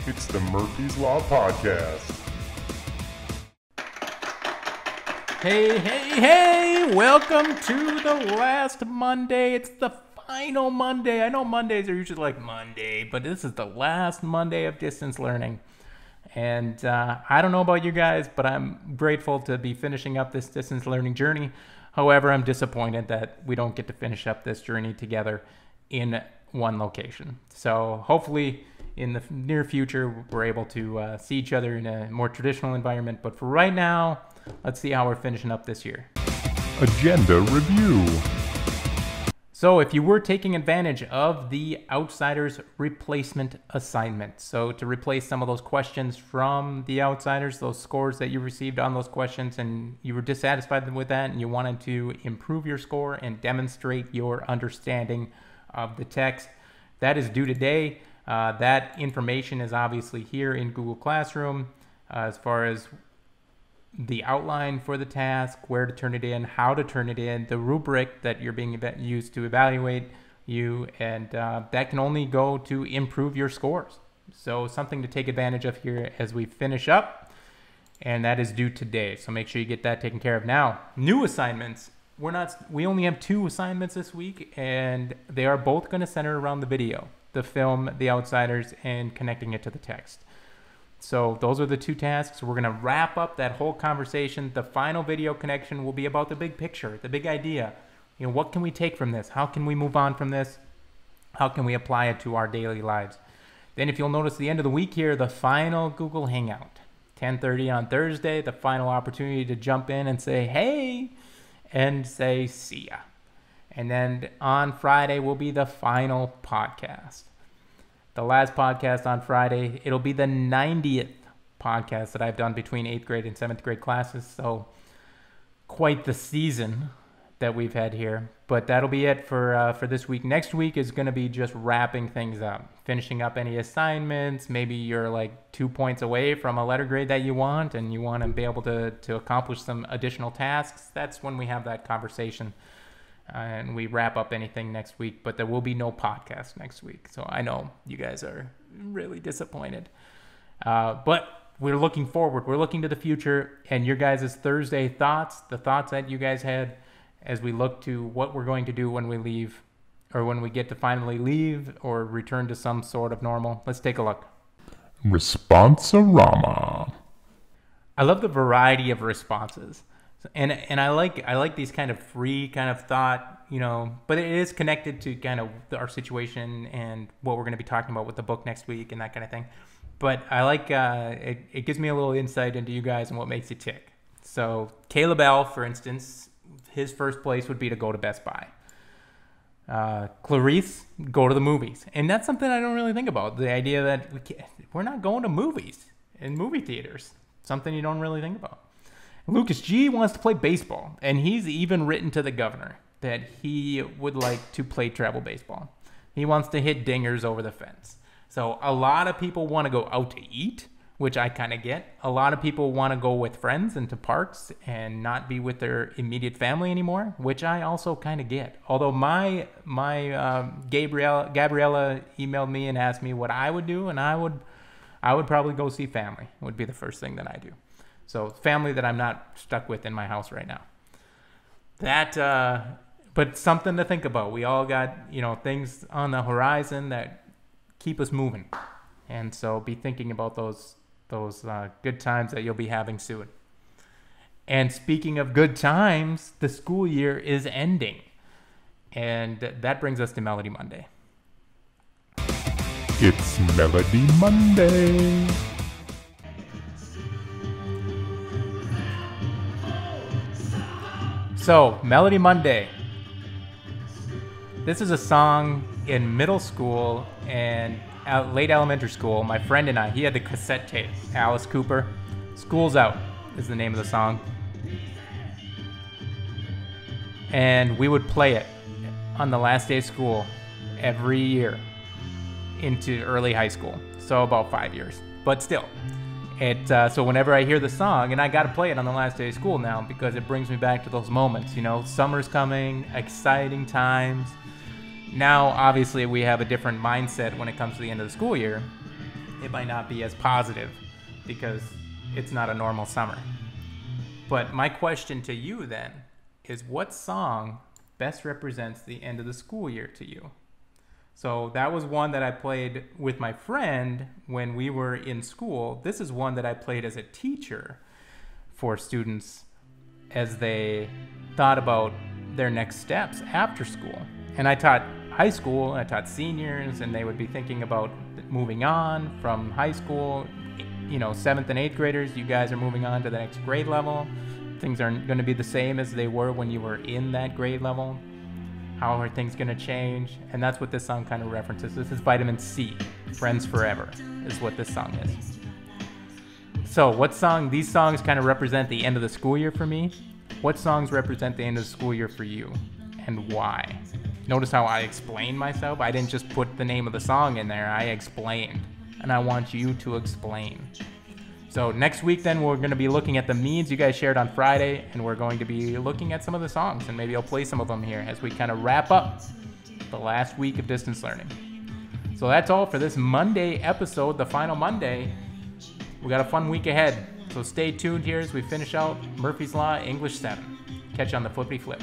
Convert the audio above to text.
It's the Murphy's Law Podcast. Hey, welcome to the last Monday. It's the final Monday. I know Mondays are usually like Monday, but this is the last Monday of distance learning. And I don't know about you guys, but I'm grateful to be finishing up this distance learning journey. However, I'm disappointed that we don't get to finish up this journey together in one location. So hopefully in the near future, we're able to see each other in a more traditional environment. But for right now, let's see how we're finishing up this year. Agenda review. So if you were taking advantage of the Outsiders replacement assignment, so to replace some of those questions from the Outsiders, those scores that you received on those questions, and you were dissatisfied with that and you wanted to improve your score and demonstrate your understanding of the text, that is due today. That information is obviously here in Google Classroom as far as the outline for the task, where to turn it in, how to turn it in, the rubric that you're being used to evaluate you, and that can only go to improve your scores. So something to take advantage of here as we finish up, and that is due today. So make sure you get that taken care of. Now, new assignments. We only have 2 assignments this week, and they are both going to center around the video, the film, The Outsiders, and connecting it to the text. So those are the 2 tasks. We're going to wrap up that whole conversation. The final video connection will be about the big picture, the big idea. You know, what can we take from this? How can we move on from this? How can we apply it to our daily lives? Then if you'll notice the end of the week here, the final Google Hangout, 10:30 on Thursday, the final opportunity to jump in and say, hey, and say, see ya. And then on Friday will be the final podcast. The last podcast on Friday, it'll be the 90th podcast that I've done between 8th grade and 7th grade classes. So quite the season that we've had here. But that'll be it for this week. Next week is going to be just wrapping things up, finishing up any assignments. Maybe you're like 2 points away from a letter grade that you want, and you want to be able to accomplish some additional tasks. That's when we have that conversation. And we wrap up anything next week, but there will be no podcast next week. So I know you guys are really disappointed. But we're looking forward. We're looking to the future, and your guys' Thursday thoughts, the thoughts that you guys had as we look to what we're going to do when we leave, or when we get to finally leave or return to some sort of normal. Let's take a look. Responsorama. I love the variety of responses. And I like these kind of free kind of thought, you know, but it is connected to kind of our situation and what we're going to be talking about with the book next week and that kind of thing. But I like it gives me a little insight into you guys and what makes you tick. So Caleb L., for instance, his first place would be to go to Best Buy. Clarice, go to the movies. And that's something I don't really think about. The idea that we're not going to movies in movie theaters. Something you don't really think about. Lucas G. wants to play baseball, and he's even written to the governor that he would like to play travel baseball. He wants to hit dingers over the fence. So a lot of people want to go out to eat, which I kind of get. A lot of people want to go with friends into parks and not be with their immediate family anymore, which I also kind of get. Although my Gabriella emailed me and asked me what I would do, and I would probably go see family. Would be the first thing that I do. So family that I'm not stuck with in my house right now. But something to think about. We all got, you know, things on the horizon that keep us moving. And so be thinking about those good times that you'll be having soon. And speaking of good times, the school year is ending. And that brings us to Melody Monday. It's Melody Monday. So, Melody Monday. This is a song in middle school and late elementary school. My friend and I, he had the cassette tape. Alice Cooper. School's Out is the name of the song. And we would play it on the last day of school every year into early high school. So about 5 years. But still. So whenever I hear the song, and I got to play it on the last day of school now because it brings me back to those moments, you know, summer's coming, exciting times. Now, obviously, we have a different mindset when it comes to the end of the school year. it might not be as positive because it's not a normal summer. But my question to you then is, what song best represents the end of the school year to you? So that was one that I played with my friend when we were in school. This is one that I played as a teacher for students as they thought about their next steps after school. And I taught high school, I taught seniors, and they would be thinking about moving on from high school. 7th and 8th graders, you guys are moving on to the next grade level. Things aren't going to be the same as they were when you were in that grade level. How are things going to change? And that's what this song kind of references. This is Vitamin C, Friends Forever, is what this song is. So these songs kind of represent the end of the school year for me. What songs represent the end of the school year for you, and why? Notice how I explained myself? I didn't just put the name of the song in there, I explained. And I want you to explain. So next week then we're going to be looking at the memes you guys shared on Friday, and we're going to be looking at some of the songs, and maybe I'll play some of them here as we kind of wrap up the last week of distance learning. So that's all for this Monday episode, the final Monday. We got a fun week ahead, so stay tuned here as we finish out Murphy's Law English 7. Catch you on the Flippity Flip.